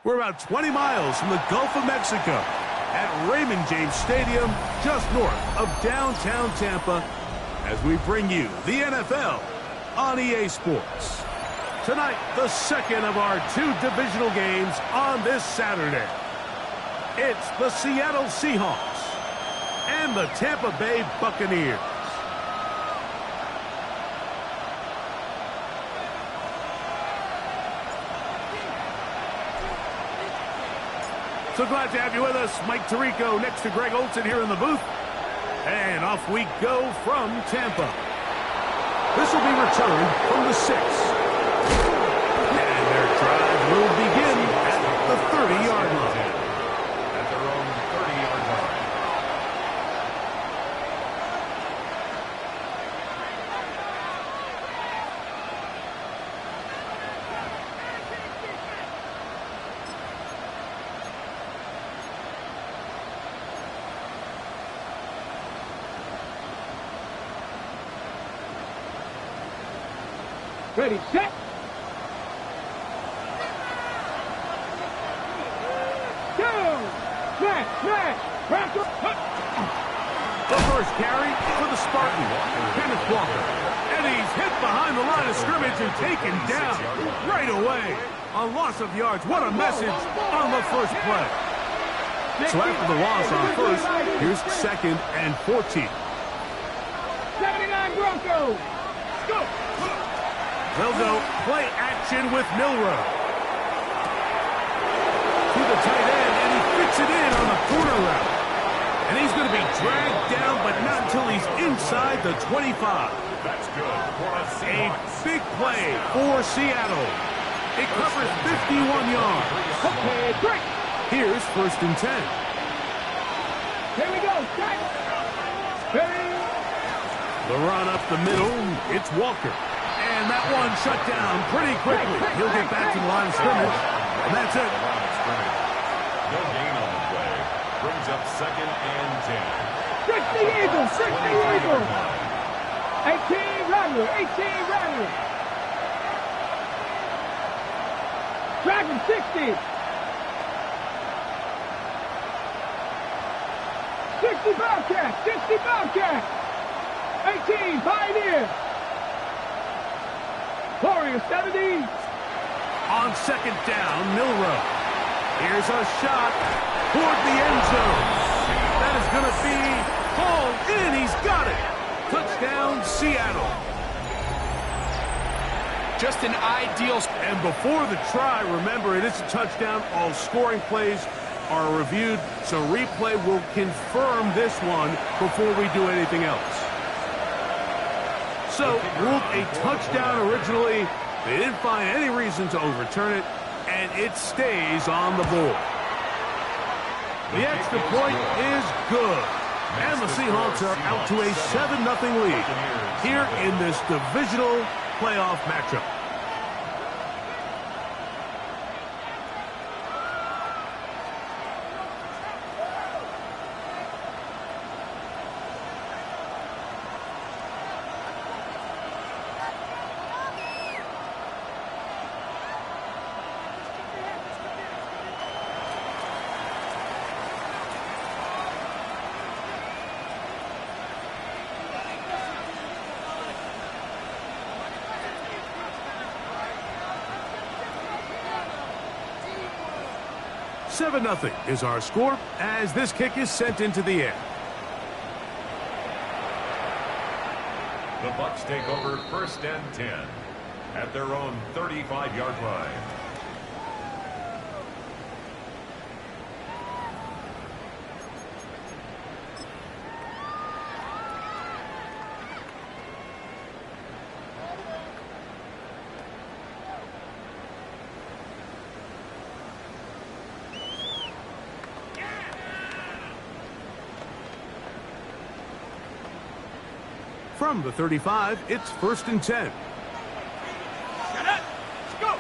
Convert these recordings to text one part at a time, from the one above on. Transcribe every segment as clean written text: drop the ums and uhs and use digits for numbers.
We're about 20 miles from the Gulf of Mexico at Raymond James Stadium, just north of downtown Tampa, as we bring you the NFL on EA Sports. Tonight, the second of our two divisional games on this Saturday. It's the Seattle Seahawks and the Tampa Bay Buccaneers. So glad to have you with us. Mike Tirico next to Greg Olsen here in the booth. And off we go from Tampa. This will be returned from the 6. And their drive will begin at the 30-yard line. At their own 30-yard line. Ready, set. Down. Smash. The first carry for the Spartan, Kenneth Walker. And he's hit behind the line of scrimmage and taken down right away. A loss of yards. What a message on the first play. So after the loss on first, here's 2nd and 14. 79 Broncos. Go. They'll go play action with Milroe. To the tight end, and he fits it in on the corner route. And he's going to be dragged down, but not until he's inside the 25. That's good for a Seahawks. A big play for Seattle. It covers 51 yards. Okay, break. Here's 1st and 10. Here we go. Set. Ready. The run up the middle, it's Walker. And that one shut down pretty quickly. He'll get back to the line of scrimmage, and that's it. No gain on the play. Brings up 2nd and 10. Trick the Eagles. 18 Rattler. Dragon 60. 60 Bobcat. 18 Pioneer. Warrior 70. On 2nd down, Milroe. Here's a shot toward the end zone. That is going to be hauled in. He's got it. Touchdown, Seattle. Just an ideal. And before the try, remember, it is a touchdown. All scoring plays are reviewed, so replay will confirm this one before we do anything else. So, ruled a touchdown originally. They didn't find any reason to overturn it, and it stays on the board. The extra point is good. And the Seahawks are out to a 7-0 lead here in this divisional playoff matchup. Nothing is our score as this kick is sent into the air. The Bucs take over 1st and 10 at their own 35-yard line. From the 35, it's 1st and 10. Let's go.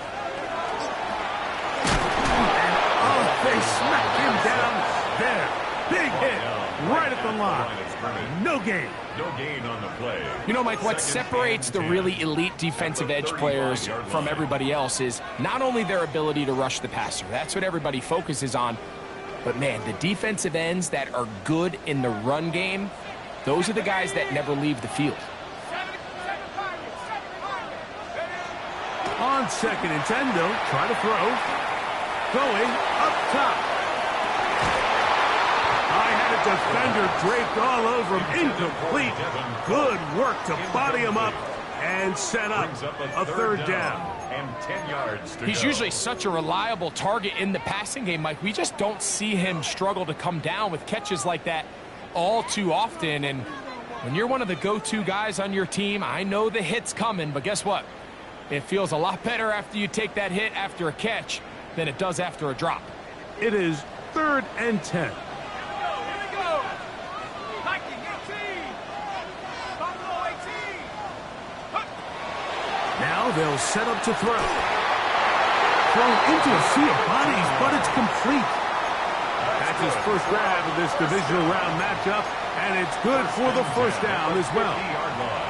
And oh, they smacked him down there. Big hit. right at the line. No gain. No gain on the play. You know, Mike, what separates the really elite defensive edge players from everybody else is not only their ability to rush the passer. That's what everybody focuses on. But, man, the defensive ends that are good in the run game, those are the guys that never leave the field. On 2nd and 10, they'll try to throw. Going up top. I had a defender draped all over him. Incomplete. Good work to body him up and set up a third down. And 10 yards to He's go. usually such a reliable target in the passing game, Mike. We just don't see him struggle to come down with catches like that all too often. And when you're one of the go-to guys on your team, I know the hit's coming, but guess what? It feels a lot better after you take that hit after a catch than it does after a drop. It is 3rd and 10. Now they'll set up to throw. Thrown into a sea of bodies, but it's complete. That's his first grab of this divisional round matchup, and it's good for the first down as well.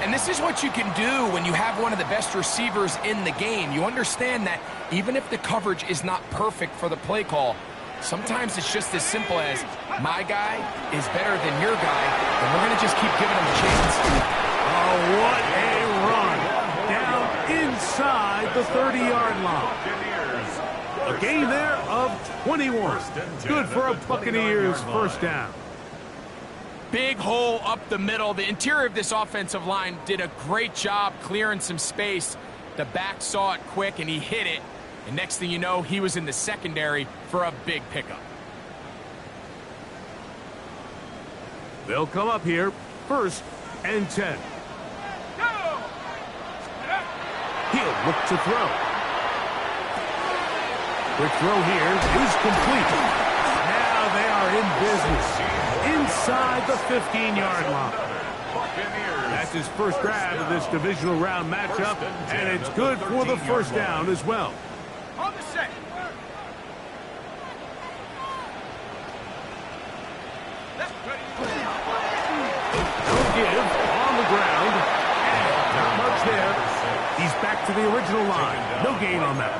And this is what you can do when you have one of the best receivers in the game. You understand that even if the coverage is not perfect for the play call, sometimes it's just as simple as my guy is better than your guy, and we're going to just keep giving him a chance. Oh, what a run. Down inside the 30-yard line. A gain there of 21. Good for a Buccaneers first down. Big hole up the middle. The interior of this offensive line did a great job clearing some space. The back saw it quick, and he hit it. And next thing you know, he was in the secondary for a big pickup. They'll come up here, 1st and 10. He'll look to throw. Quick throw here is complete. Now they are in business. Inside the 15-yard line. That's his first grab of this divisional round matchup, and it's good for the first down as well. On the set. No give on the ground. And not much there. He's back to the original line. No gain on that.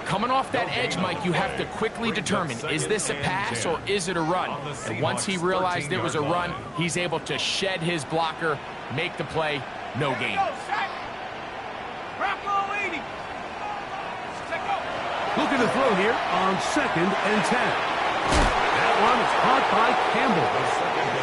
Coming off that edge, Mike, you have to quickly determine, is this a pass or is it a run? And once he realized it was a run, he's able to shed his blocker, make the play, no gain. Looking to throw here on 2nd and 10. That one is caught by Campbell.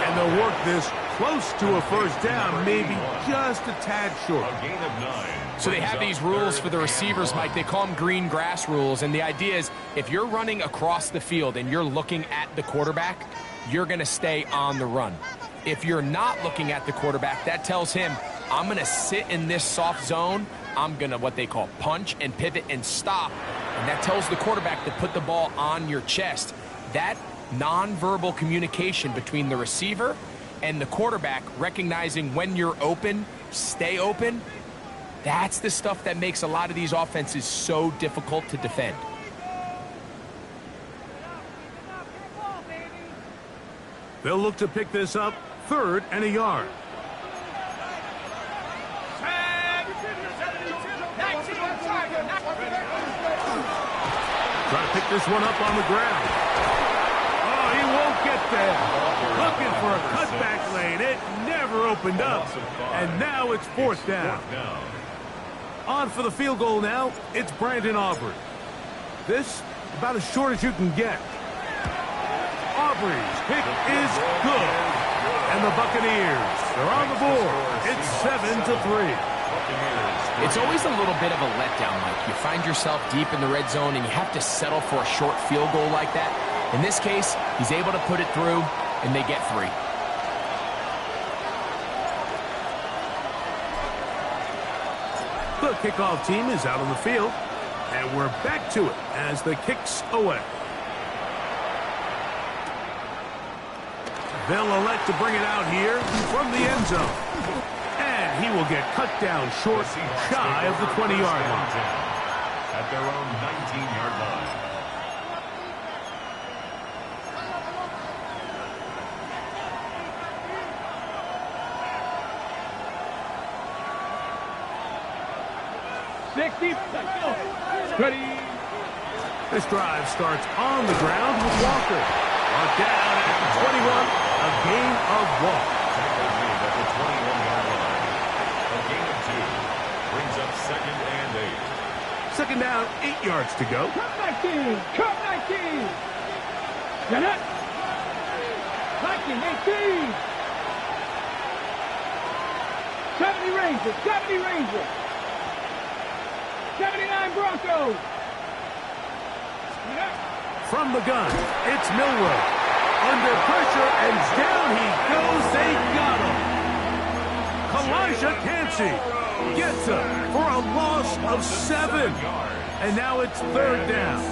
And they'll work this close to a first down, maybe just a tad short. A gain of 9. So they have these rules for the receivers, Mike. They call them green grass rules. And the idea is if you're running across the field and you're looking at the quarterback, you're going to stay on the run. If you're not looking at the quarterback, that tells him, I'm going to sit in this soft zone. I'm going to what they call punch and pivot and stop. And that tells the quarterback to put the ball on your chest. That nonverbal communication between the receiver and the quarterback, recognizing when you're open, stay open, that's the stuff that makes a lot of these offenses so difficult to defend. They'll look to pick this up, 3rd and a yard. Try to pick this one up on the ground. Oh, he won't get there. Looking for a cutback lane. It never opened up. And now it's 4th down. On for the field goal now, it's Brandon Aubrey. This, about as short as you can get. Aubrey's pick is good. And the Buccaneers, they're on the board. It's 7-3. It's always a little bit of a letdown, Mike. You find yourself deep in the red zone and you have to settle for a short field goal like that. In this case, he's able to put it through, and they get 3. The kickoff team is out on the field, and we're back to it as the kick's away. They'll elect to bring it out here from the end zone. And he will get cut down short, shy of the 20-yard line. At their own 19-yard line. 60. Let's go. Ready. This drive starts on the ground with Walker. Brought down at the 21. A gain of walk. Tackles made at the 21-yard line. A gain of 2 brings up 2nd and 8. Second down, 8 yards to go. Cut 19. Cut 19. Get it. 19, 18. 70 Rangers. 70 Rangers. 79 Broncos. From the gun, it's Milroe. Under pressure, and down he goes. They got him. Kalijah Kancey gets him for a loss of 7. And now it's 3rd down.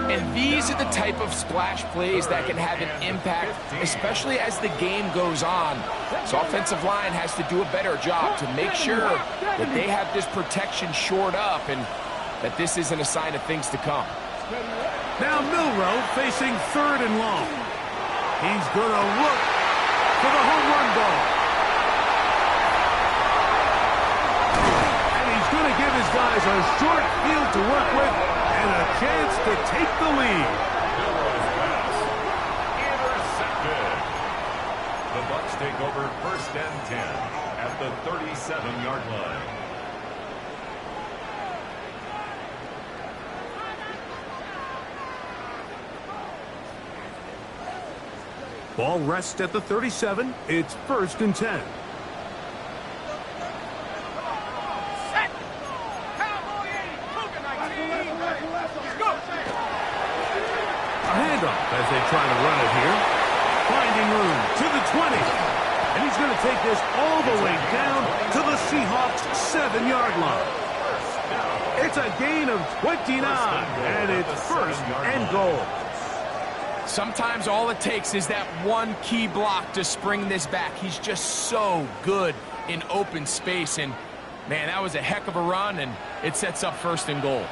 And these are the type of splash plays that can have an impact, especially as the game goes on. So offensive line has to do a better job to make sure that they have this protection shored up and that this isn't a sign of things to come. Now Milroe facing 3rd and long. He's going to look for the home run ball. And he's going to give his guys a short field to work with and a chance to take the lead. Milroe's pass intercepted. The Bucs take over 1st and 10 at the 37-yard line. Ball rests at the 37. It's 1st and 10. A handoff as they try to run it here. Finding room to the 20. And he's going to take this all the way down to the Seahawks' 7-yard line. It's a gain of 29, and it's 1st and goal. Sometimes all it takes is that one key block to spring this back. He's just so good in open space. And, man, that was a heck of a run, and it sets up 1st and goal.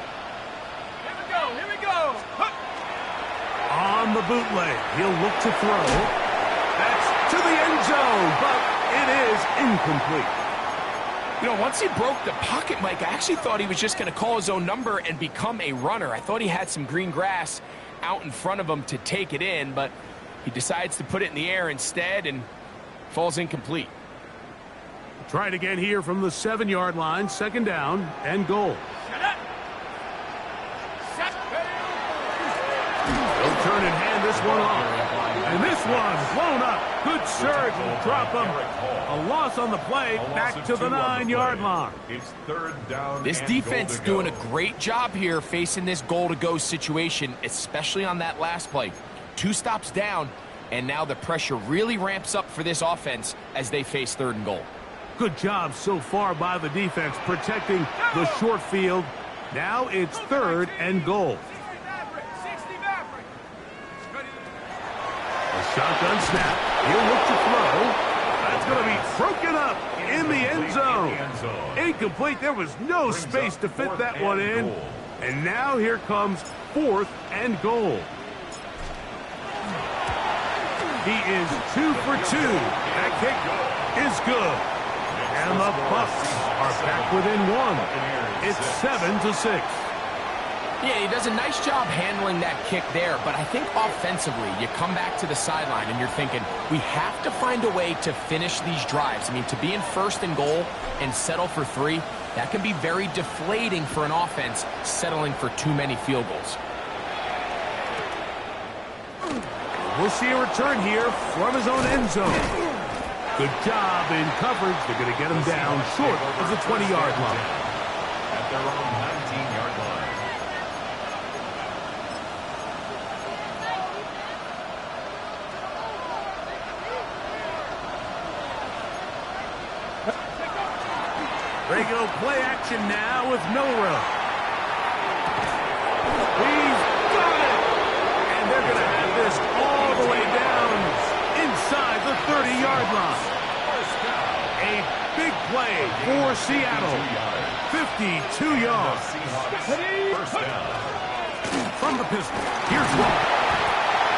Here we go. Here we go. On the bootleg, he'll look to throw. That's to the end zone, but it is incomplete. You know, once he broke the pocket, Mike, I actually thought he was just going to call his own number and become a runner. I thought he had some green grass out in front of him to take it in, but he decides to put it in the air instead and falls incomplete. Try it again here from the 7-yard line, 2nd down and goal. They'll turn and hand this one off. And this one's blown up. Good surge will drop him. A loss on the play, back to the 9-yard line. It's 3rd down. This and defense goal to doing go. a great job here facing this goal-to-go situation, especially on that last play. 2 stops down, and now the pressure really ramps up for this offense as they face 3rd and goal. Good job so far by the defense protecting the short field. Now it's 3rd and goal. A shotgun snap. He'll look to throw. That's going to be broken up in the end zone. Incomplete. There was no space to fit that one in. And now here comes 4th and goal. He is 2 for 2. That kick is good. And the Bucs are back within 1. It's 7-6. Yeah, he does a nice job handling that kick there, but I think offensively, you come back to the sideline and you're thinking, we have to find a way to finish these drives. I mean, to be in 1st and goal and settle for 3, that can be very deflating for an offense settling for too many field goals. We'll see a return here from his own end zone. Good job in coverage. They're going to get him down short of the 20-yard line. At their own 19-yard line. They go play action now with Milroe. He's got it! And they're going to have this all the way down inside the 30-yard line. A big play for Seattle. 52 yards. First down. From the pistol, here's one.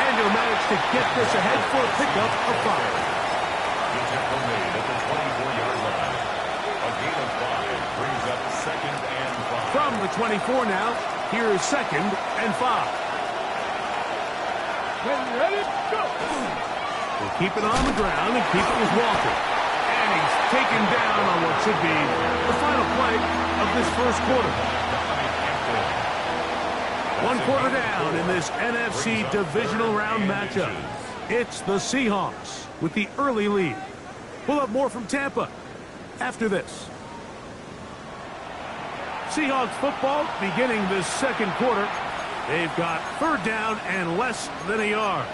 And he'll manage to get this ahead for a pickup of 5. The tackle made at the 24-yard line. A gain of 5 brings up 2nd and 5. From the 24 now, here is 2nd and 5. Ready, go! We'll keep it on the ground and keep it with Walker. And he's taken down on what should be the final play of this first quarter. 1 quarter down in this NFC divisional round matchup. It's the Seahawks with the early lead. We'll have more from Tampa after this. Seahawks football beginning this second quarter. They've got 3rd down and less than a yard.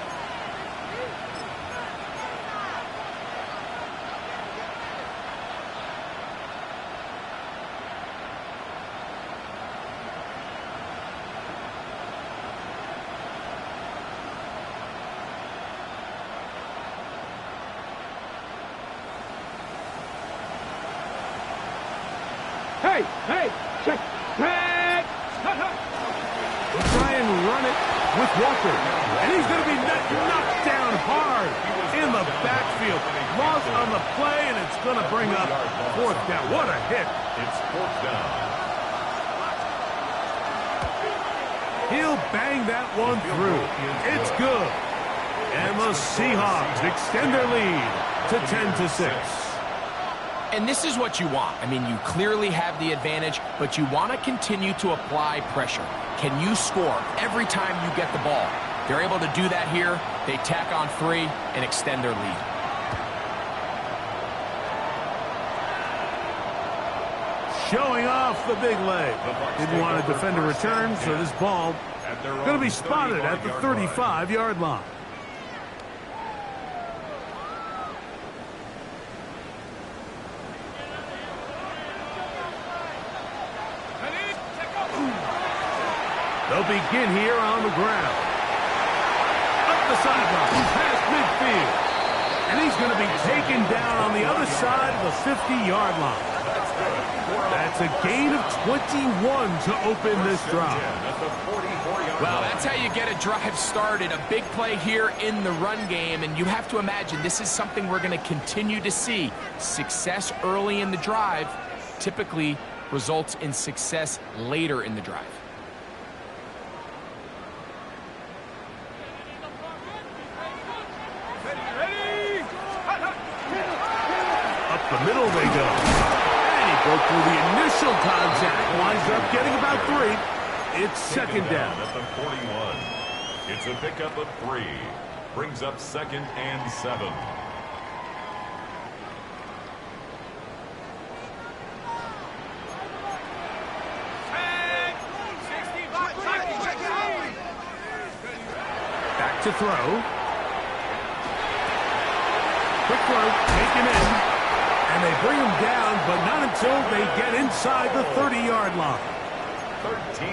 Hey, check, back. We'll try and run it with Walker. And he's going to be knocked down hard in the backfield. Lost on the play, and it's going to bring up 4th down. What a hit. It's 4th down. He'll bang that one through. It's good. And the Seahawks extend their lead to 10-6. And this is what you want. I mean, you clearly have the advantage, but you want to continue to apply pressure. Can you score every time you get the ball? They're able to do that here. They tack on 3 and extend their lead. Showing off the big leg. Didn't want to defend a return, so this ball going to be spotted at the 35-yard line. They'll begin here on the ground. Up the sideline, past midfield. And he's going to be taken down on the other side of the 50-yard line. That's a gain of 21 to open this drive. Well, that's how you get a drive started. A big play here in the run game, and you have to imagine this is something we're going to continue to see. Success early in the drive typically results in success later in the drive. The middle they go. And he broke through the initial contact. Winds up getting about 3. It's 2nd down. At the 41. It's a pickup of 3. Brings up 2nd and 7. Back to throw. Quick throw, taken in. And they bring him down, but not until they get inside the 30-yard line.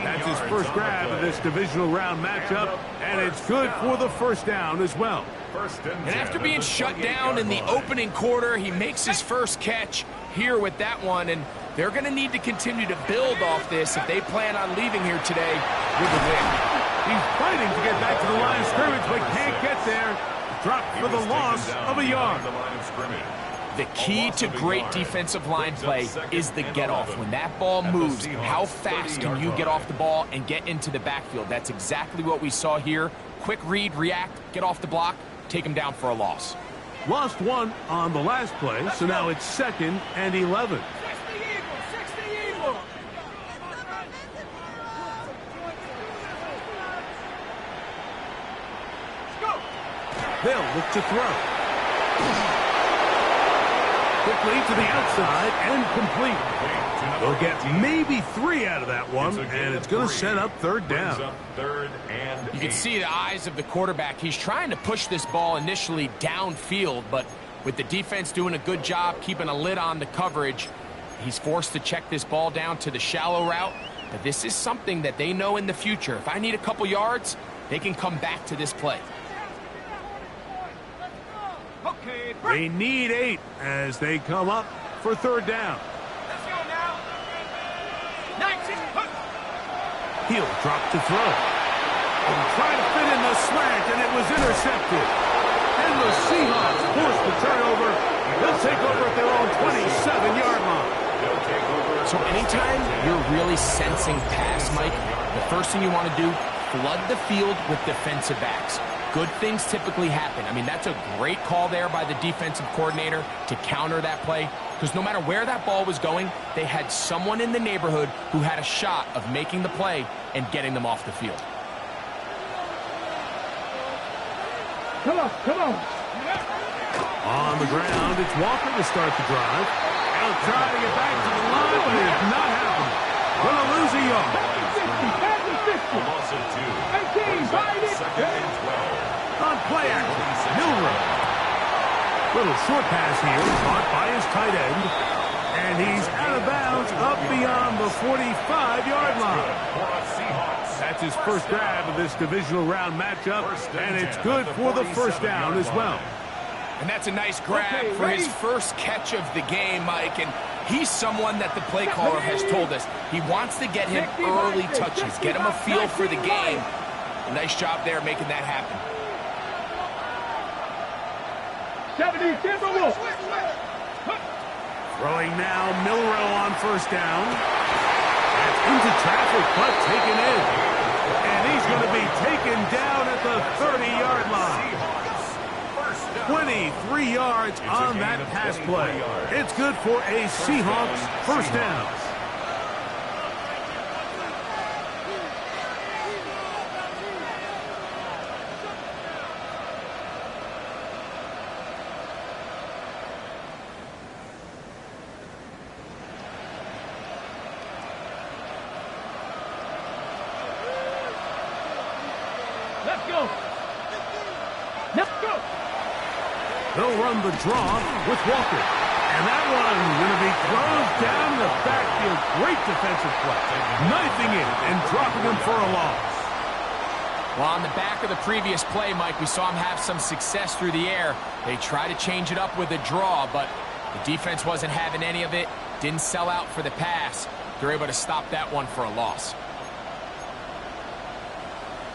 That's his first grab of this divisional round matchup, and it's good for the 1st down as well. And after being shut down in the opening quarter, he makes his first catch here with that one, and they're going to need to continue to build off this if they plan on leaving here today with a win. He's fighting to get back to the line of scrimmage, but can't get there. Dropped for the loss of a yard. The key to great defensive line play is the get-off. When that ball moves, how fast can you get off the ball and get into the backfield? That's exactly what we saw here. Quick read, react, get off the block, take him down for a loss. Lost 1 on the last play, so now it's 2nd and 11. They'll look to throw. Quickly to the outside and complete. They'll get maybe 3 out of that one, and it's going to set up 3rd down. You can see the eyes of the quarterback. He's trying to push this ball initially downfield, but with the defense doing a good job keeping a lid on the coverage, he's forced to check this ball down to the shallow route. But this is something that they know in the future. If I need a couple yards, they can come back to this play. They need 8 as they come up for 3rd down. Let's go now. 19. He'll drop to throw. And try to fit in the slant, and it was intercepted. And the Seahawks force the turnover. They'll take over at their own 27-yard line. So anytime you're really sensing pass, Mike, the first thing you want to do, flood the field with defensive backs. Good things typically happen. I mean, that's a great call there by the defensive coordinator to counter that play, because no matter where that ball was going, they had someone in the neighborhood who had a shot of making the play and getting them off the field. Come on, come on. On the ground, it's Walker to start the drive. He'll try to get back to the line, but it's not happening. Gonna lose a yard. Back to 50. A loss of 2. 18, find it. Second and 12. On play action, Milroe. Little short pass here, caught by his tight end. And he's out of bounds up beyond the 45-yard line. For a Seahawks. That's his first grab of this divisional round matchup, and it's good for the first down as well. And that's a nice grab for his first catch of the game, Mike. And he's someone that the play caller has told us he wants to get him early touches, get him a feel for the game. Nice job there making that happen. 70, Timberwolves. Throwing now, Milroe on first down. That's into traffic, but taken in. And he's going to be taken down at the 30-yard line. 23 yards on that pass play. It's good for a Seahawks first down. Let's go. Let's go. They'll run the draw with Walker. And that one going to be closed down the backfield. Great defensive play. Knifing it and dropping him for a loss. Well, on the back of the previous play, Mike, we saw him have some success through the air. They tried to change it up with a draw, but the defense wasn't having any of it. Didn't sell out for the pass. They're able to stop that one for a loss.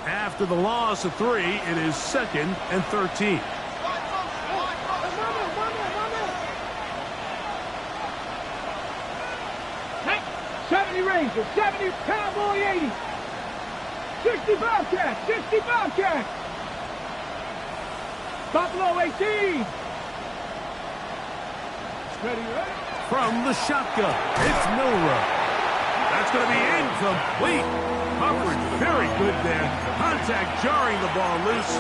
After the loss of 3, it is 2nd and 13. Hey, 70 Rangers, 70 Cowboy 80. 60 Bobcats, 60 Bobcats. Buffalo 18. Ready, ready? From the shotgun, it's Milroe. That's going to be incomplete. Coverage very good there. Contact jarring the ball loose.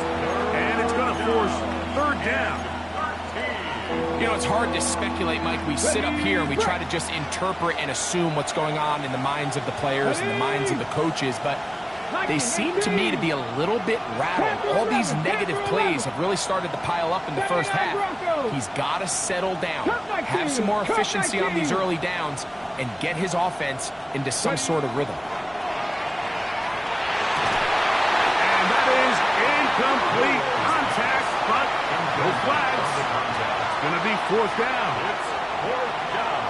And it's going to force 3rd down. You know, it's hard to speculate, Mike. We sit up here and we try to just interpret and assume what's going on in the minds of the players and the minds of the coaches, but they seem to me to be a little bit rattled. All these negative plays have really started to pile up in the first half. He's got to settle down, have some more efficiency on these early downs, and get his offense into some sort of rhythm. And that is incomplete contact, but no flags. It's going to be 4th down. It's 4th down.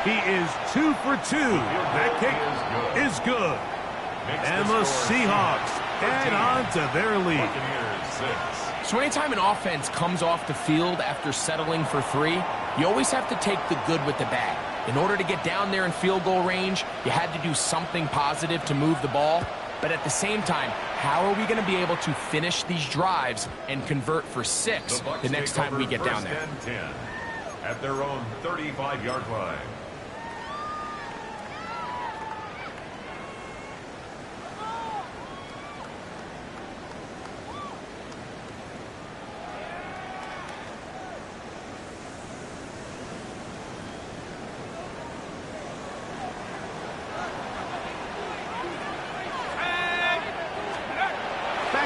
He is 2 for 2. That kick is good. And the Seahawks add on to their lead. So anytime an offense comes off the field after settling for 3, you always have to take the good with the bad. In order to get down there in field goal range, you had to do something positive to move the ball. But at the same time, how are we going to be able to finish these drives and convert for 6 the next time we get down there? 1st and 10 at their own 35-yard line.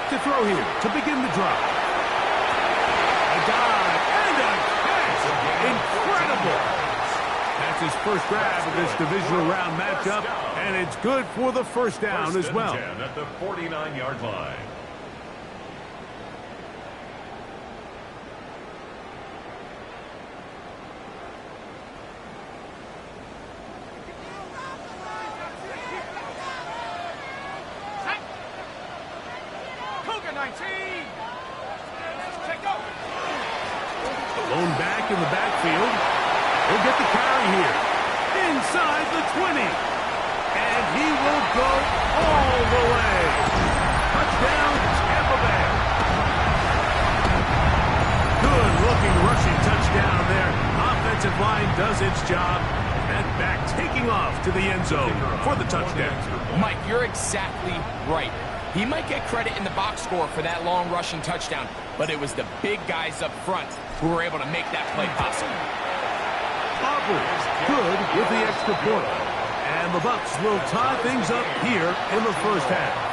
To throw here to begin the drive. A dive and a catch. Incredible. That's his first grab of this divisional round matchup, and it's good for the first down as well. 1st and 10 at the 49-yard line. Alone back in the backfield. He'll get the carry here. Inside the 20. And he will go all the way. Touchdown, Tampa Bay. Good-looking rushing touchdown there. Offensive line does its job. And back taking off to the end zone for the touchdown. Mike, you're exactly right. He might get credit in the box score for that long rushing touchdown, but it was the big guys up front who were able to make that play possible. Aubrey good with the extra point. And the Bucs will tie things up here in the first half.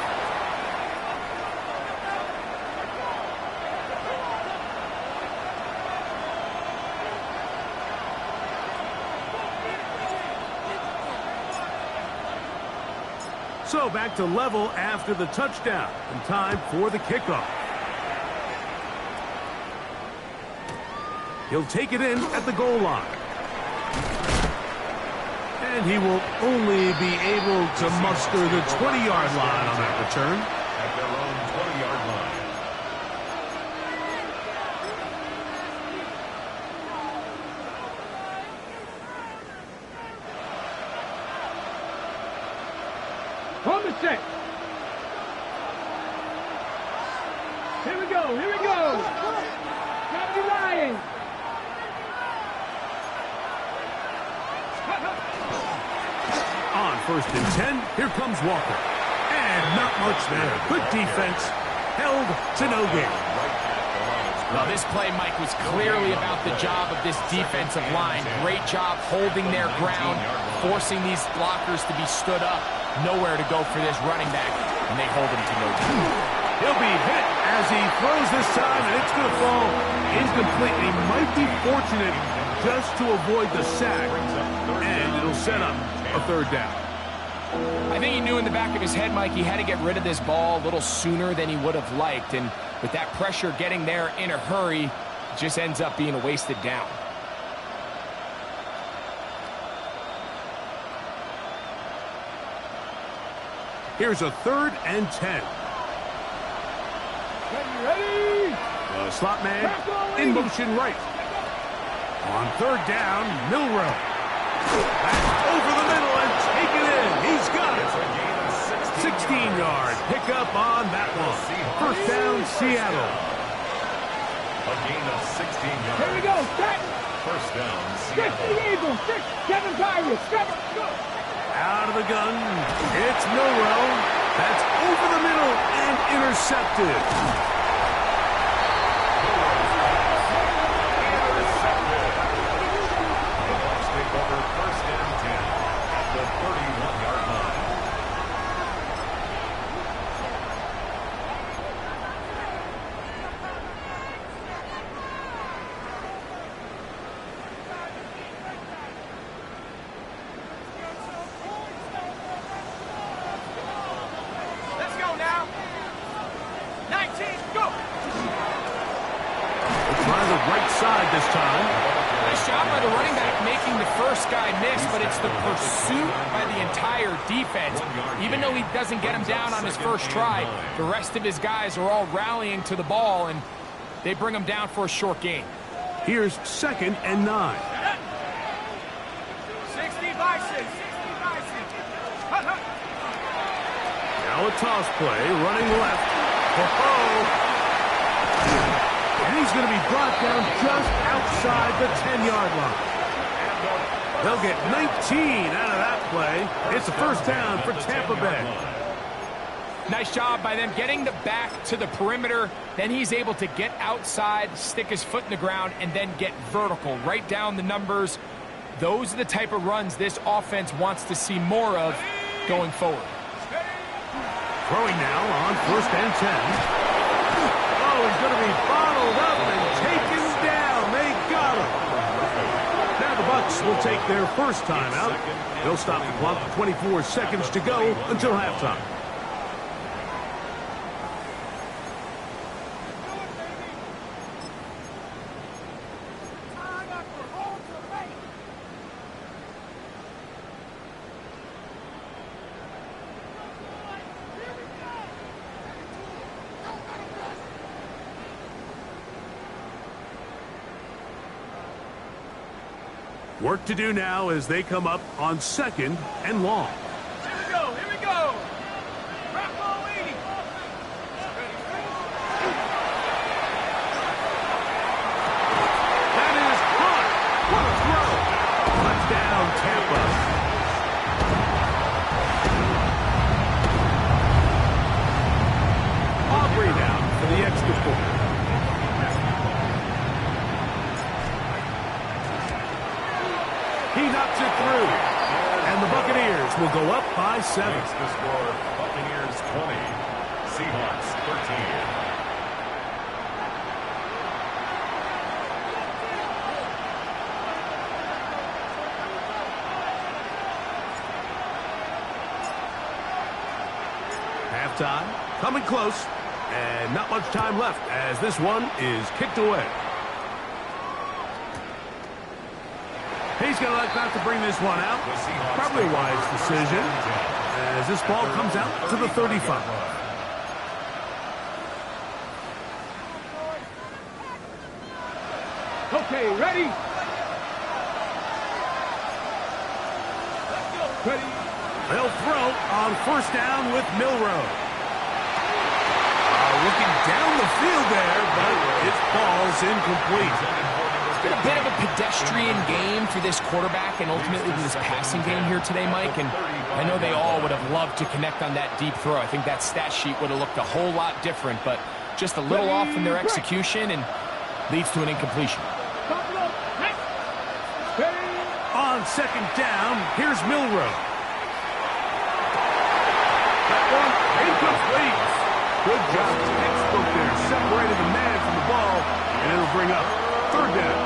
So back to level after the touchdown, and time for the kickoff. He'll take it in at the goal line. And he will only be able to muster the 20-yard line on that return. At their own 20-yard line. Home is set. Here we go. Here we go. Gravity Lions. On 1st and 10, here comes Walker. And not much there. Good defense. Held to no gain. Well, this play, Mike, was clearly about the job of this defensive line. Great job holding their ground, forcing these blockers to be stood up. Nowhere to go for this running back, and they hold him to no gain. He'll be hit as he throws this time, and it's going to fall incomplete. He might be fortunate just to avoid the sack, and it'll set up a 3rd down. I think he knew in the back of his head, Mike, he had to get rid of this ball a little sooner than he would have liked, and with that pressure getting there in a hurry, it just ends up being a wasted down. Here's a 3rd and 10. Ready. The slot man in motion right. On 3rd down, Milroe. Back over the middle and take it in. He's got it. 16-yard pickup on that one. 1st down, Seattle. A gain of 16 yards. Here we go. Set. 1st down, 6 Seattle. the Eagles. 6. 7 Pirates. 7. Go. Out of the gun. It's Milroe. That's over the middle and intercepted. Take over 1st and 10 at the 31-yard line. Let's go now. 19, go. We'll try the right side this time. Nice job by the running back making the first guy miss, but it's the pursuit by the entire defense. Even though he doesn't get him down on his first try, the rest of his guys are all rallying to the ball, and they bring him down for a short gain. Here's 2nd and 9. 60 by 6. 60 by 6. Now a toss play, running left. And he's going to be brought down just outside the 10-yard line. They'll get 19 out of that play. It's a 1st down for Tampa Bay. Nice job by them getting the back to the perimeter. Then he's able to get outside, stick his foot in the ground, and then get vertical. Right down the numbers. Those are the type of runs this offense wants to see more of going forward. Throwing now on 1st and 10. Oh, he's going to be bottled up and taken down. They got him. Now the Bucs will take their first timeout. They'll stop the clock with 24 seconds to go until halftime. Work to do now as they come up on 2nd and long. Here we go. Here we go. Rock ball 80. That is caught. What a throw. Touchdown, Tampa. Aubrey down for the extra point. He knocks it through. And the Buccaneers will go up by 7. Makes the score Buccaneers 20, Seahawks 13. Halftime, coming close, and not much time left as this one is kicked away. He's going to like not to bring this one out. Probably a wise decision as this ball comes out to the 35. Okay, ready? Ready? They'll throw on 1st down with Milroe. Looking down the field there, but it falls incomplete. It's been a bit of a pedestrian game for this quarterback and ultimately this passing game here today, Mike. And I know they all would have loved to connect on that deep throw. I think that stat sheet would have looked a whole lot different, but just a little off in their execution and leads to an incompletion. On 2nd down, here's Milroe. That one incomplete. Good job. Textbook there. Separated the man from the ball, and it'll bring up 3rd down.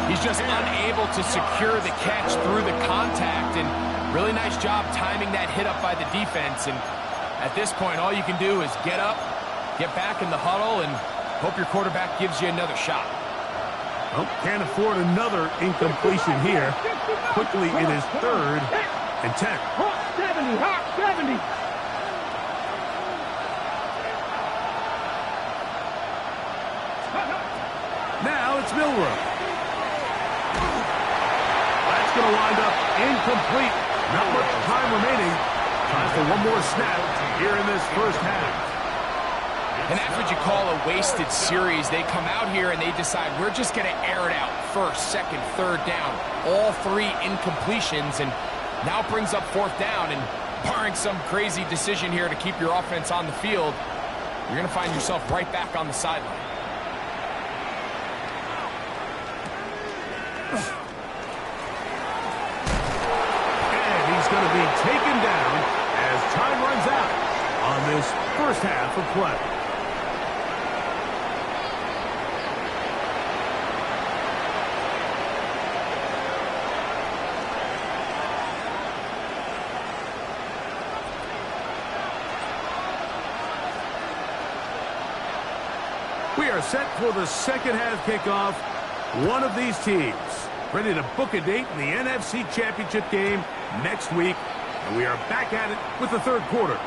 He's just unable to secure the catch through the contact, and really nice job timing that hit up by the defense. And at this point, all you can do is get up, get back in the huddle, and hope your quarterback gives you another shot. Well, can't afford another incompletion here. Quickly, it is 3rd and 10. Hot 70, hot 70. Now it's Milroe. That's going to wind up incomplete. Not much time remaining. Time for one more snap here in this 1st half. And that's what you call a wasted series. They come out here and they decide we're just going to air it out. 1st, 2nd, 3rd down. All 3 incompletions, and now it brings up 4th down. And barring some crazy decision here to keep your offense on the field, you're going to find yourself right back on the sideline. And he's going to be taken down as time runs out on this 1st half of play. We are set for the 2nd half kickoff. One of these teams ready to book a date in the NFC Championship game next week. And we are back at it with the 3rd quarter.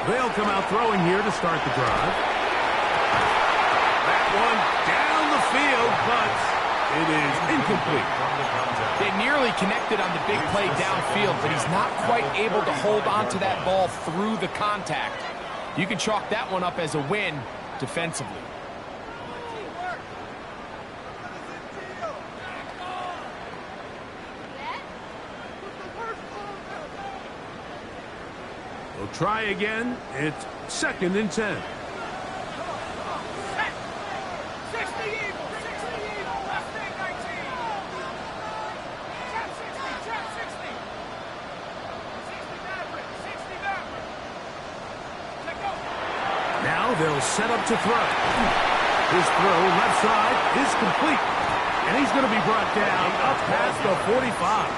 They'll come out throwing here to start the drive. That one down the field, but it is incomplete. They nearly connected on the big play downfield, but he's not quite able to hold on to that ball through the contact. You can chalk that one up as a win defensively. We'll try again. It's 2nd and 10. Now they'll set up to throw. His throw left side is complete. And he's going to be brought down up past the 45.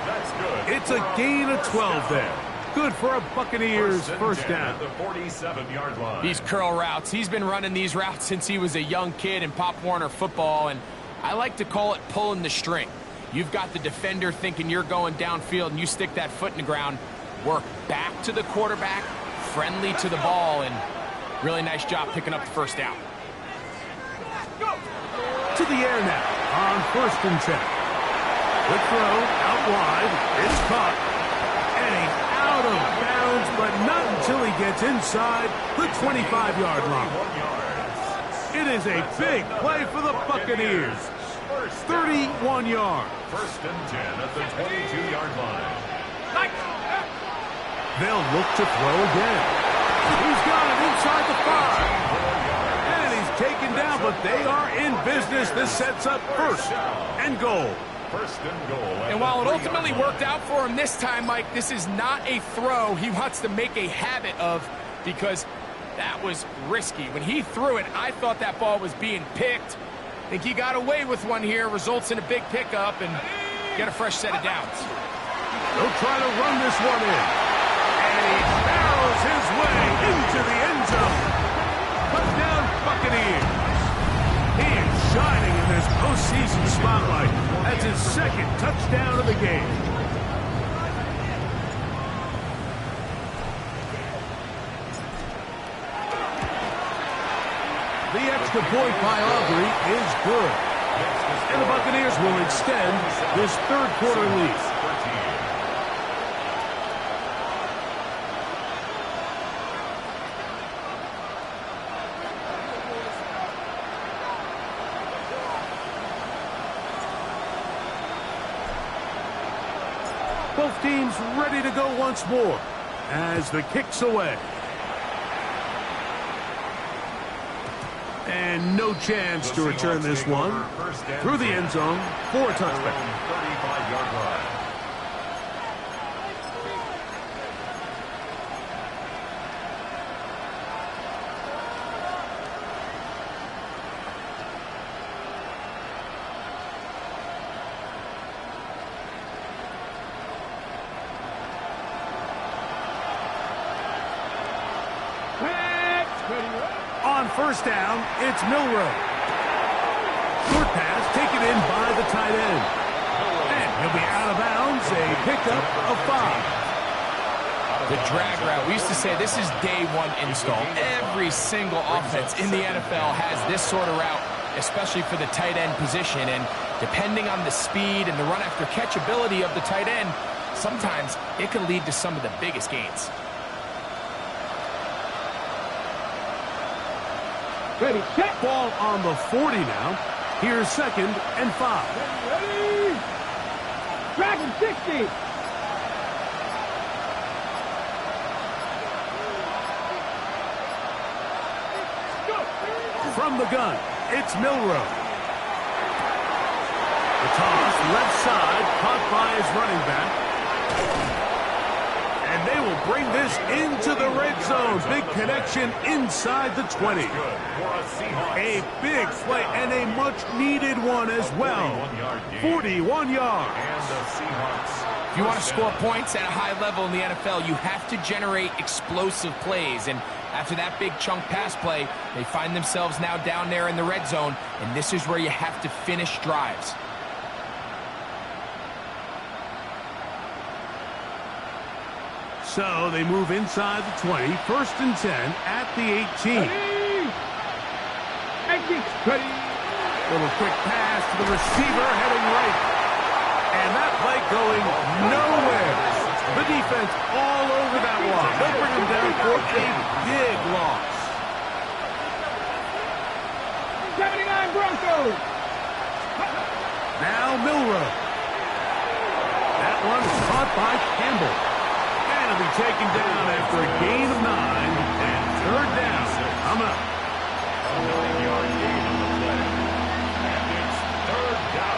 That's good. It's a gain of 12 there. Good for a Buccaneers first down. At the 47-yard line. These curl routes, he's been running these routes since he was a young kid in Pop Warner football, and I like to call it pulling the string. You've got the defender thinking you're going downfield, and you stick that foot in the ground, work back to the quarterback, friendly to the ball, and really nice job picking up the first down. To the air now on 1st and 10. Good throw out wide. It's caught. And he's out of bounds, but not until he gets inside the 25-yard line. It is a big play for the Buccaneers. 31 yards. 1st and 10 at the 22-yard line. They'll look to throw again. He's got it inside the 5. And he's taken down, but they are in business. This sets up 1st and goal. 1st and goal. And while it ultimately worked out for him this time, Mike, this is not a throw he wants to make a habit of, because that was risky. When he threw it, I thought that ball was being picked. I think he got away with one here, results in a big pickup, and get a fresh set of downs. They'll try to run this one in. And he barrels his way into the end zone. Touchdown, Buccaneers. He is shining in this postseason spotlight. That's his 2nd touchdown of the game. The extra point by Aubrey is good. And the Buccaneers will extend this 3rd quarter lead. Both teams ready to go once more as the kick's away. And no chance to return this one through the end zone for a touchback. 35-yard line. On 1st down, it's Milroe. Short pass taken in by the tight end. And he'll be out of bounds, a pickup of 5. The drag route, we used to say this is day 1 install. Every single offense in the NFL has this sort of route, especially for the tight end position. And depending on the speed and the run after catch ability of the tight end, sometimes it can lead to some of the biggest gains. Ready, set. Ball on the 40 now. Here's 2nd and 5. Ready. Dragon 60. From the gun, it's Milroe. The toss, left side, caught by his running back. And they will bring this into the red zone. Big connection inside the 20. A big play and a much-needed one as well. 41 yards. If you want to score points at a high level in the NFL, you have to generate explosive plays. And after that big chunk pass play, they find themselves now down there in the red zone. And this is where you have to finish drives. So they move inside the 20, 1st and 10 at the 18. Ready. Little quick pass to the receiver heading right. And that play going nowhere. The defense all over that one. They'll bring him down for a big loss. 79 Broncos. Now Milroe. That one is caught by Campbell. And it'll be taken down after a gain of 9. And 3rd down. Coming up. A 9-yard gain on the play. And it's 3rd down.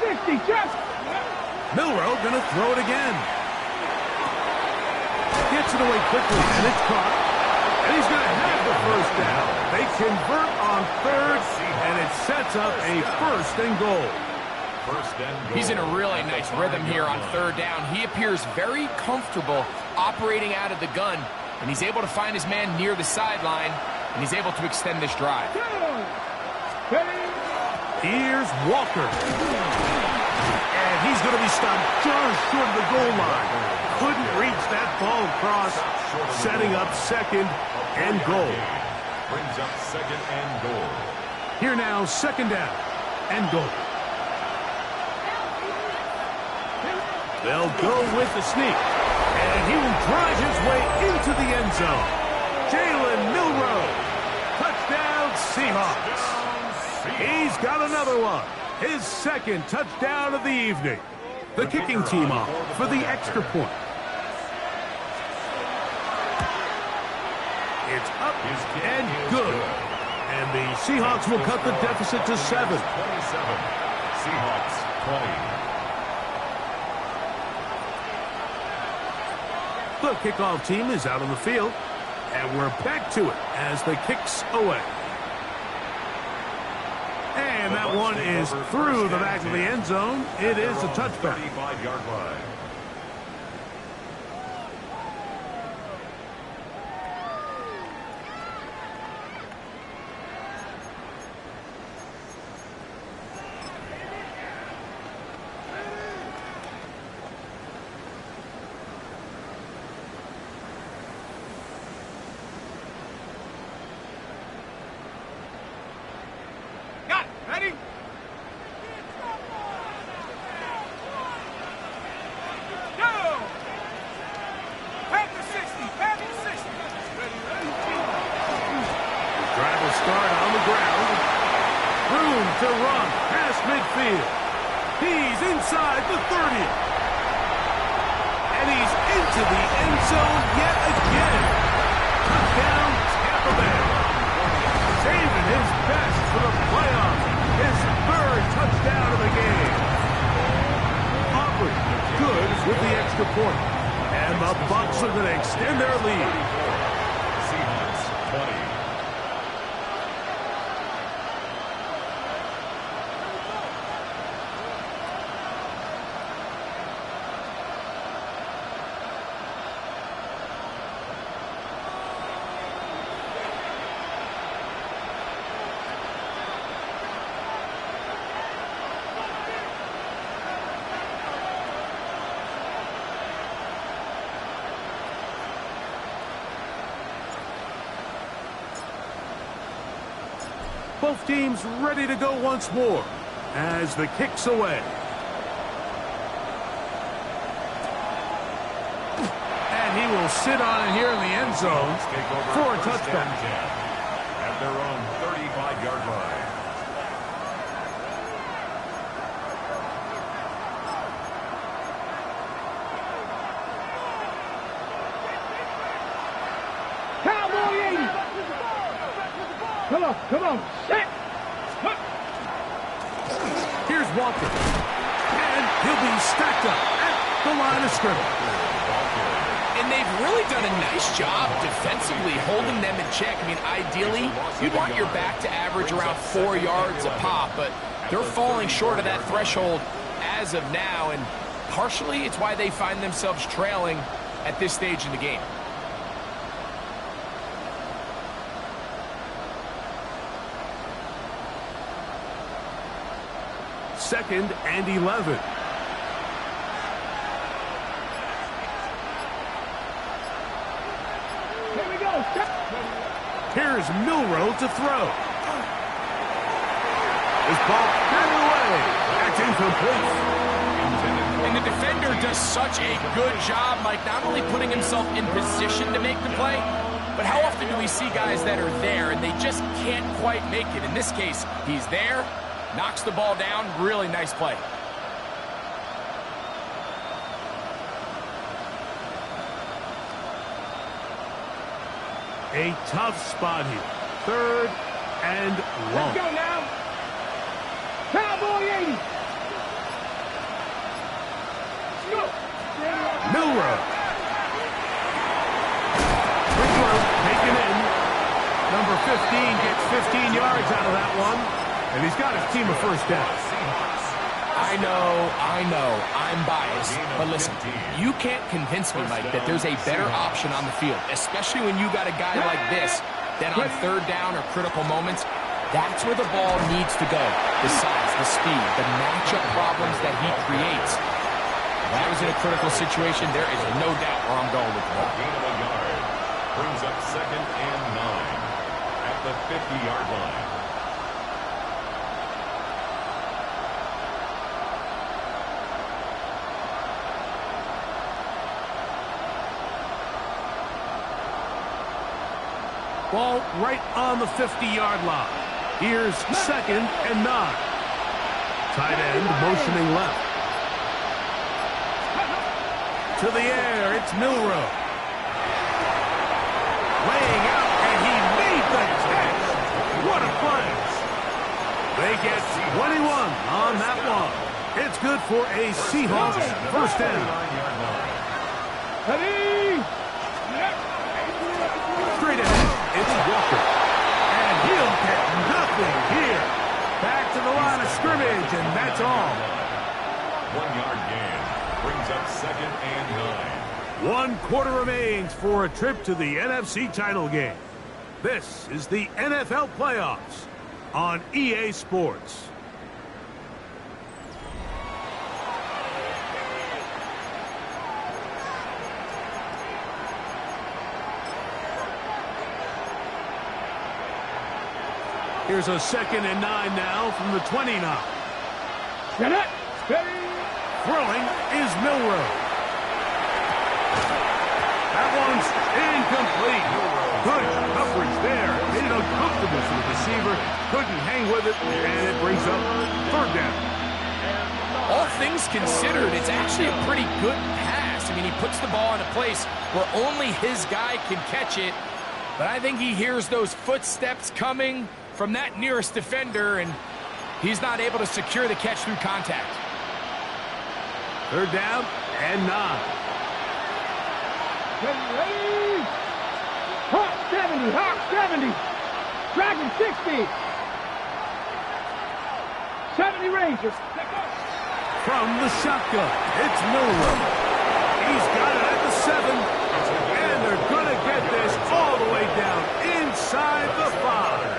60, just. Milroe gonna throw it again. Gets it away quickly, and it's caught. And he's gonna have the first down. They convert on third, and it sets up a 1st and goal. He's in a really nice rhythm here on 3rd down. He appears very comfortable operating out of the gun, and he's able to find his man near the sideline, and he's able to extend this drive. Here's Walker. And he's going to be stopped just short of the goal line. Couldn't reach that ball across, setting up 2nd and goal. Brings up 2nd and goal. Here now, 2nd down and goal. They'll go with the sneak. And he will drive his way into the end zone. Jalen Milroe. Touchdown, Seahawks. He's got another one. His 2nd touchdown of the evening. The kicking team off for the extra point. It's up and good. And the Seahawks will cut the deficit to 7. 27. Seahawks 20. The kickoff team is out on the field. And we're back to it as the kick's away. And that one is through the back of the end zone. It is a touchback. 35-yard line. Ready? Go! Back to 60. Back to 60. Drive will start on the ground. Room to run past midfield. He's inside the 30. And he's into the end zone yet again. Touchdown, Tampa Bay. Saving his best for the playoffs. His 3rd touchdown of the game. Aubrey good with the extra point. And the Bucs are going to extend their lead. Seahawks 20. Both teams ready to go once more as the kick's away. And he will sit on it here in the end zone for a touchback. At their own 35-yard line. Cowboy 80. Come on, come on. Set. Here's Walker. And he'll be stacked up at the line of scrimmage. And they've really done a nice job defensively holding them in check. I mean, ideally, you'd want your back to average around 4 yards a pop, but they're falling short of that threshold as of now, and partially it's why they find themselves trailing at this stage in the game. Second and 11. Here we go. Here's Milroe to throw. This ball batted away. That's incomplete. And the defender does such a good job, Mike, not only putting himself in position to make the play, but how often do we see guys that are there and they just can't quite make it? In this case, he's there, knocks the ball down. Really nice play. A tough spot here. Third and long. Let's go now. Cowboy 80. Milroe. Quickly taken in. Number 15 gets 15 yards out of that one. And he's got his team a first down. I know, I'm biased. But listen, you can't convince me, Mike, that there's a better option on the field, especially when you got a guy like this, that on third down or critical moments, that's where the ball needs to go. The size, the speed, the matchup problems that he creates. If I was in a critical situation, there is no doubt where I'm going with the ball. Gain of a yard. Brings up 2nd and 9 at the 50-yard line. Ball right on the 50-yard line. Here's 2nd and 9. Tight end motioning left. To the air, it's Milroe. Laying out, and he made the catch. What a play. They get 21 on that one. It's good for a Seahawks first down. Ready? Straight ahead, it's Walker. And he'll get nothing here. Back to the line of scrimmage, and that's all. 1-yard gain. Brings up 2nd and 9. 1 quarter remains for a trip to the NFC title game. This is the NFL playoffs on EA Sports. Here's a 2nd and 9 now from the 29. Get it. Steady. Throwing is Milroe. That one's incomplete. Good coverage there. Made it uncomfortable for the receiver. Couldn't hang with it, and it brings up 3rd down. All things considered, it's actually a pretty good pass. I mean, he puts the ball in a place where only his guy can catch it. But I think he hears those footsteps coming from that nearest defender, and he's not able to secure the catch through contact. 3rd down and 9. Ready? Hawk 70. Hawk 70. Dragon 60. 70 Rangers. From the shotgun, it's Milroe. He's got it at the 7. And they're going to get this all the way down inside the 5.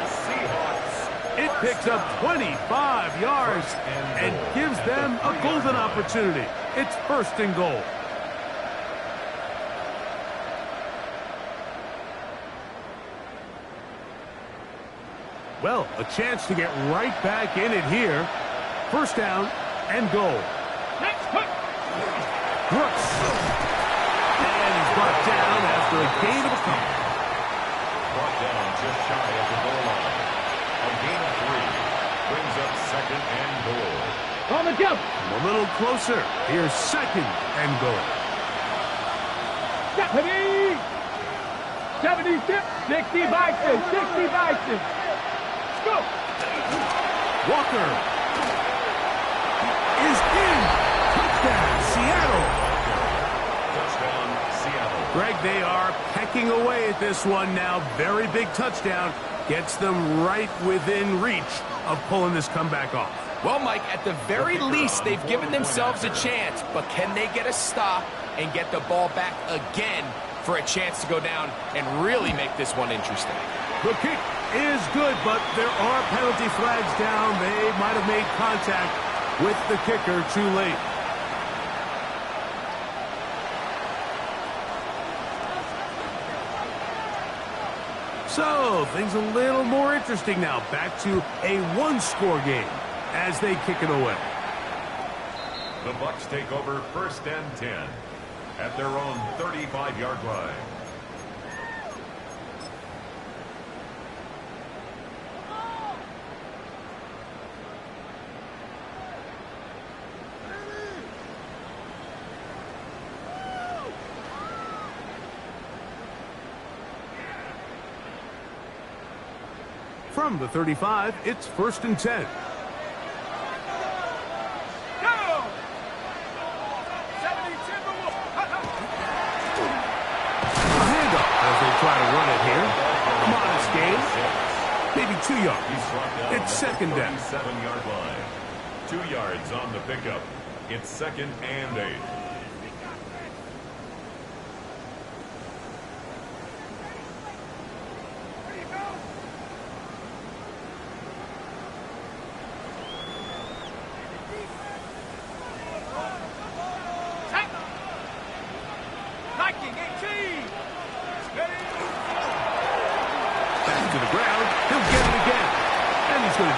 It picks up 25 yards and gives them a golden opportunity. It's 1st and goal. Well, a chance to get right back in it here. 1st down and goal. Next cut. Brooks. And he's brought down after a gain of a couple. Brought down just shy of the goal line. A gain of 3 brings up 2nd and goal. On the jump. A little closer. Here's 2nd and goal. 70. 76. 60 Bison. 60 Bison. Let's go. Walker is in. Touchdown, Seattle. Touchdown, Seattle. Greg, they are pecking away at this one now. Very big touchdown. Gets them right within reach of pulling this comeback off. Well, Mike, at the very least, they've given themselves a chance, but can they get a stop and get the ball back again for a chance to go down and really make this one interesting? The kick is good, but there are penalty flags down. They might have made contact with the kicker too late. So, things a little more interesting now. Back to a 1-score game as they kick it away. The Bucs take over 1st and 10 at their own 35-yard line. From the 35, it's 1st and 10. try to run it here. Modest gain. Maybe 2 yards. It's second down. 7-yard line. 2 yards on the pickup. It's 2nd and 8.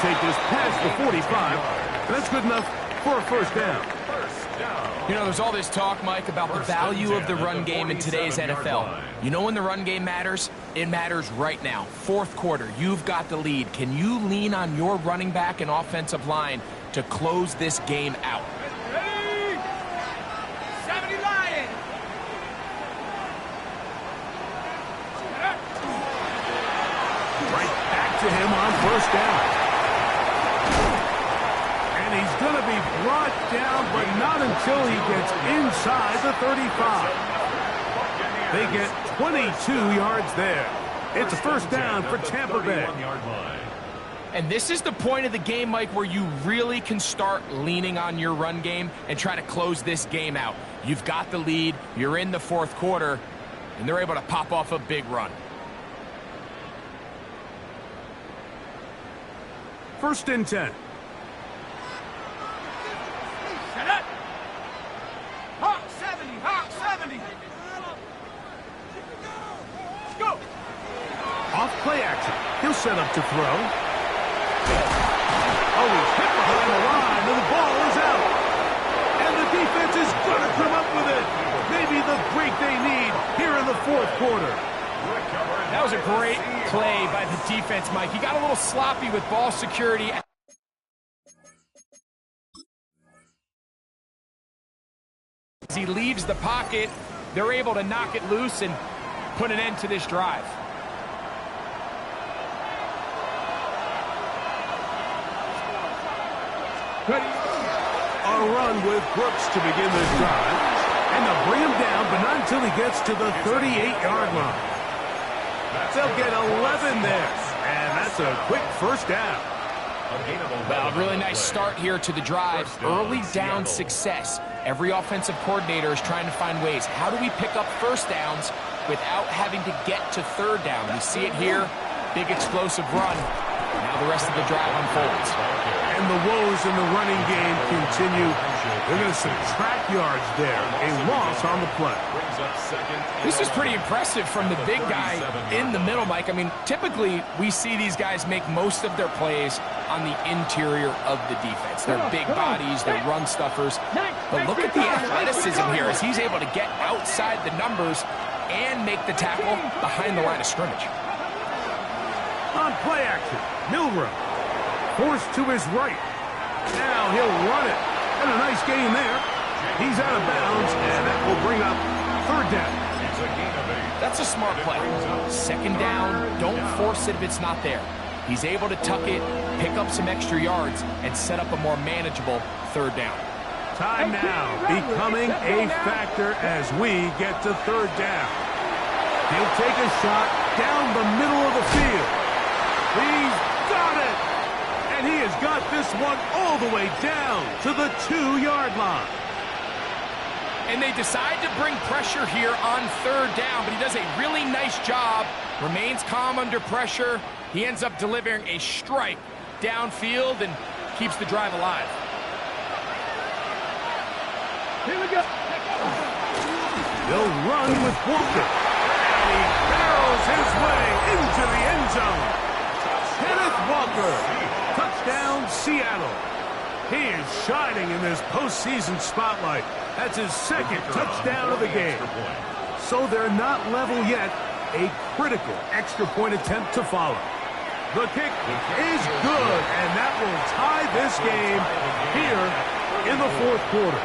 Take this past the 45, and that's good enough for a first down. You know, there's all this talk, Mike, about the value of the run game in today's NFL. You know when the run game matters? It matters right now. Fourth quarter, you've got the lead. Can you lean on your running back and offensive line to close this game out? Ready? 70 Lions. Right back to him on first down. He's going to be brought down, but not until he gets inside the 35. They get 22 yards there. It's a first down for Tampa Bay. And this is the point of the game, Mike, where you really can start leaning on your run game and try to close this game out. You've got the lead, you're in the fourth quarter, and they're able to pop off a big run. First and 10. Off play action. He'll set up to throw. Oh, he's hit behind the line, and the ball is out. And the defense is going to come up with it. Maybe the break they need here in the fourth quarter. That was a great play by the defense, Mike. He got a little sloppy with ball security. As he leaves the pocket, they're able to knock it loose and put an end to this drive. A run with Brooks to begin this drive. And they'll bring him down, but not until he gets to the 38-yard line. They'll get 11 there. And that's a quick first down. Well, a really nice start here to the drive. Early down success. Every offensive coordinator is trying to find ways. How do we pick up first downs without having to get to third down? We see it here. Big explosive run. Now the rest of the drive unfolds. And the woes in the running game continue. They're going to subtract yards there. A loss on the play. This is pretty impressive from the big guy in the middle, Mike. I mean, typically we see these guys make most of their plays on the interior of the defense. They're big bodies, they're run stuffers. But look at the athleticism here as he's able to get outside the numbers and make the tackle behind the line of scrimmage. On play action, Milroe forced to his right. Now he'll run it. And a nice gain there. He's out of bounds, and that will bring up third down. That's a smart play. Second down, don't force it if it's not there. He's able to tuck it, pick up some extra yards, and set up a more manageable third down. Time now becoming a factor as we get to third down. He'll take a shot down the middle of the field. He's got it! And he has got this one all the way down to the 2-yard line. And they decide to bring pressure here on third down, but he does a really nice job, remains calm under pressure. He ends up delivering a strike downfield and keeps the drive alive. Here we go. They'll run with Walker. And he barrels his way into the end zone. Kenneth Walker. Touchdown, Seattle. He is shining in this postseason spotlight. That's his second touchdown of the game. So they're not level yet. A critical extra point attempt to follow. The kick is good, and that will tie this game here in the fourth quarter.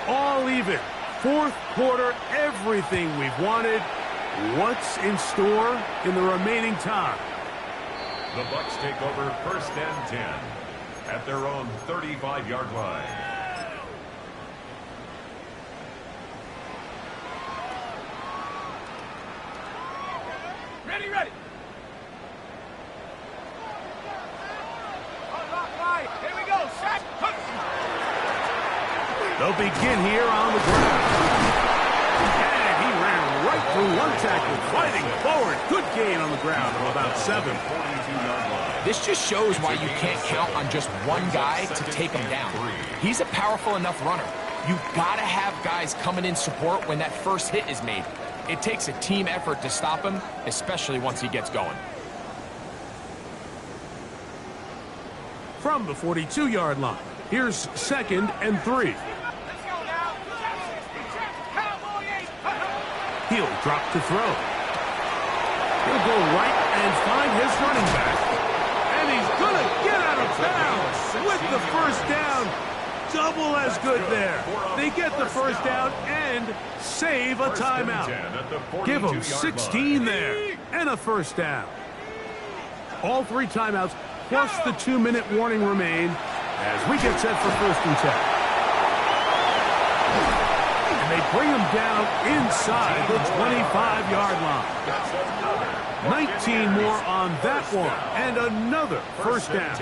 All even. Fourth quarter, everything we've wanted. What's in store in the remaining time? The Bucs take over first and 10 at their own 35-yard line. Ready, ready. Here we go. Shot. They'll begin here on the ground. And he ran right through one tackle, fighting forward. Good gain on the ground of about 7. This just shows why you can't count on just one guy to take him down. He's a powerful enough runner. You've got to have guys coming in support when that first hit is made. It takes a team effort to stop him, especially once he gets going. From the 42-yard line, here's 2nd and 3. He'll drop to throw. He'll go right and find his running back. And he's going to get out of bounds with the first down. Double as good there. They get the first down and save a timeout. Give them 16 there and a first down. All 3 timeouts plus the 2-minute warning remain as we get set for 1st and 10. And they bring him down inside the 25-yard line. 19 more on that one, and another first down.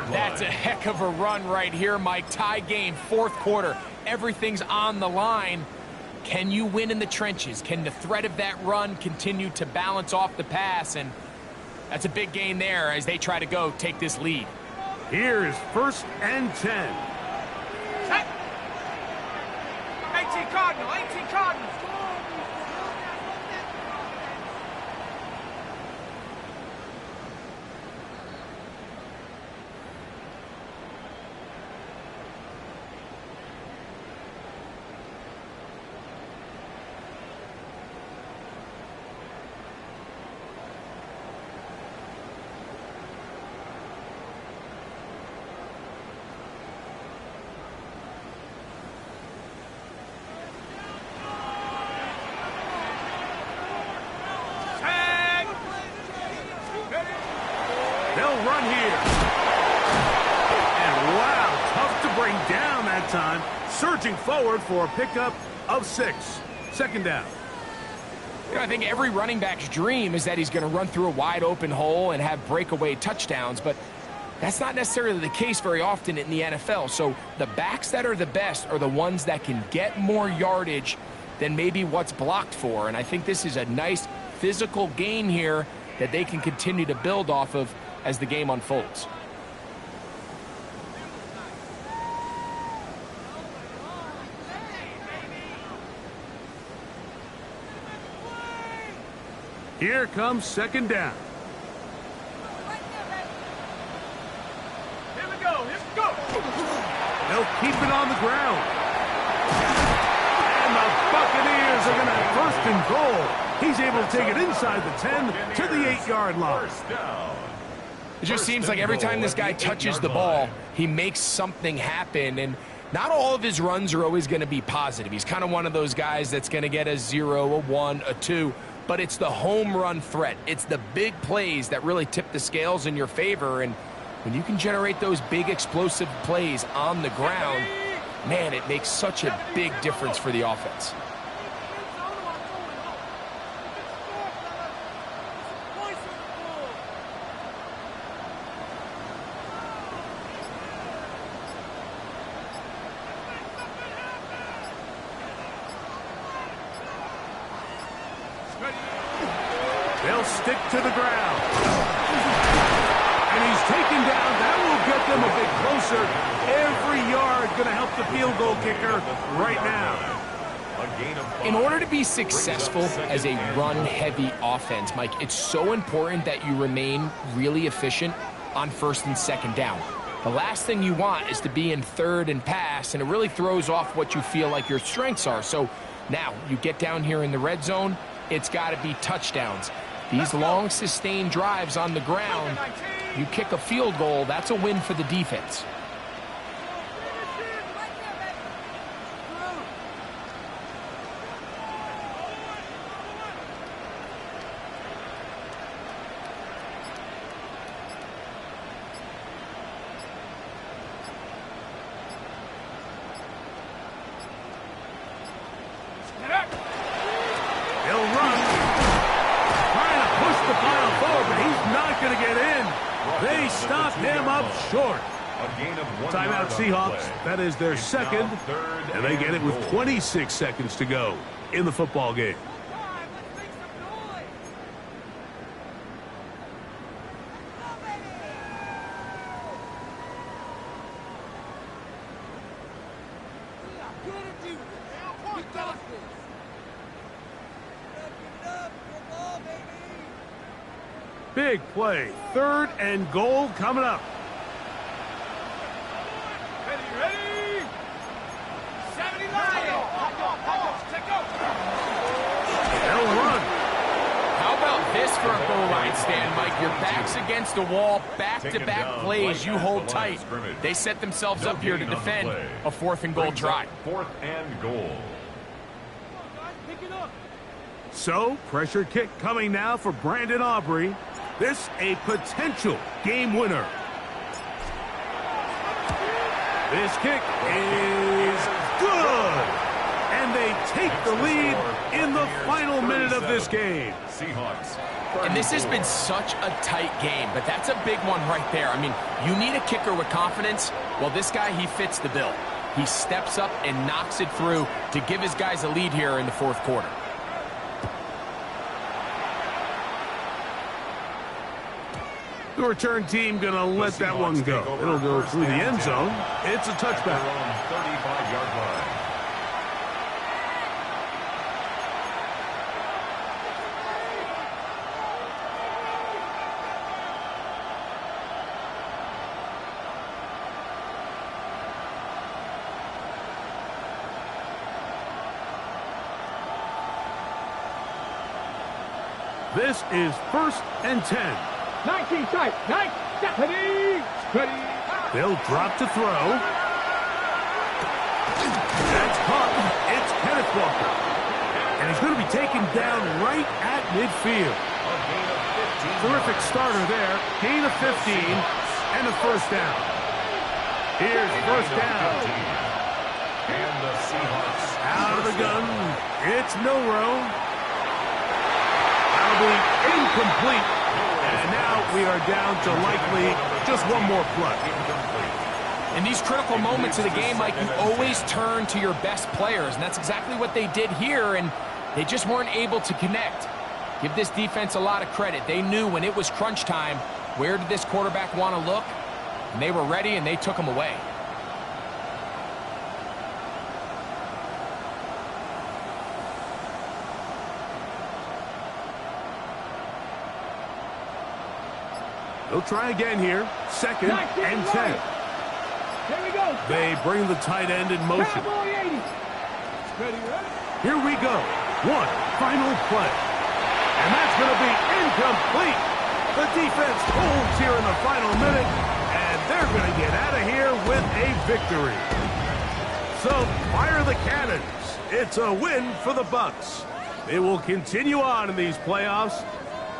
That's a heck of a run right here, Mike. Tie game, 4th quarter. Everything's on the line. Can you win in the trenches? Can the threat of that run continue to balance off the pass? And that's a big gain there as they try to take this lead. Here's 1st and 10. 18 Cardinal, 18 Cardinals. They'll run here. And wow, tough to bring down that time. Surging forward for a pickup of 6. 2nd down. You know, I think every running back's dream is that he's going to run through a wide open hole and have breakaway touchdowns, but that's not necessarily the case very often in the NFL. So the backs that are the best are the ones that can get more yardage than maybe what's blocked for. And I think this is a nice physical gain here that they can continue to build off of as the game unfolds. Here comes 2nd down. Here we go, here we go. They'll keep it on the ground. And the Buccaneers are going to have 1st and goal. He's able to take it inside the 10 to the 8-yard line. It just seems like every time this guy touches the ball, he makes something happen. And not all of his runs are always going to be positive. He's kind of one of those guys that's going to get a 0, a 1, a 2. But it's the home run threat. It's the big plays that really tip the scales in your favor. And when you can generate those big explosive plays on the ground, man, it makes such a big difference for the offense. They'll stick to the ground. And he's taken down. That will get them a bit closer. Every yard going to help the field goal kicker right now. In order to be successful as a run-heavy offense, Mike, it's so important that you remain really efficient on 1st and 2nd down. The last thing you want is to be in 3rd and pass, and it really throws off what you feel like your strengths are. So now you get down here in the red zone, it's got to be touchdowns. These long, sustained drives on the ground, you kick a field goal, that's a win for the defense. going to get in. They stop him up short. A gain of 1 Timeout yard on the Seahawks. play. That is their It's second. now 3rd And they get it with goal. 26 seconds to go in the football game. Big play. 3rd and goal coming up. Ready? 79. They'll run. How about this for a goal line stand, Mike? Your back's against the wall, back-to-back plays. You hold tight. They set themselves up here to defend a 4th and goal Brings try. up 4th and goal. So, pressure kick coming now for Brandon Aubrey. This a potential game winner. This kick is good. And they take the lead in the final minute of this game. Seahawks. And this has been such a tight game, but that's a big one right there. I mean, you need a kicker with confidence. Well, this guy, he fits the bill. He steps up and knocks it through to give his guys a lead here in the 4th quarter. The return team going to let that one go. It'll go through the end zone. It's a touchback. Their own 35-yard line. This is 1st and 10. 19 tight. 9. Ready. Ready. They'll drop to throw. That's caught. It's Kenneth Walker. And he's going to be taken down right at midfield. A gain of 15 Terrific yards. starter there. Gain of 15 and a 1st down. Here's 1st down. And the Seahawks Out of the gun. It's Milrow. That'll be incomplete. And now we are down to likely just one more play. In these critical moments of the game, Mike, you always turn to your best players, and that's exactly what they did here, and they just weren't able to connect. Give this defense a lot of credit. They knew when it was crunch time, where did this quarterback want to look, and they were ready, and they took him away. They'll try again here. 2nd and 10. Here we go. They bring the tight end in motion. Cowboy 80. Ready. Here we go. One final play. And that's going to be incomplete. The defense holds here in the final minute, and they're going to get out of here with a victory. So fire the cannons. It's a win for the Bucs. They will continue on in these playoffs.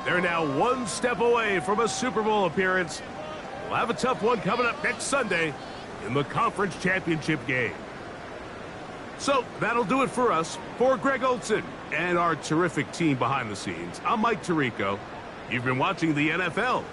They're now one step away from a Super Bowl appearance. We'll have a tough one coming up next Sunday in the conference championship game. So that'll do it for us. For Greg Olsen and our terrific team behind the scenes, I'm Mike Tirico. You've been watching the NFL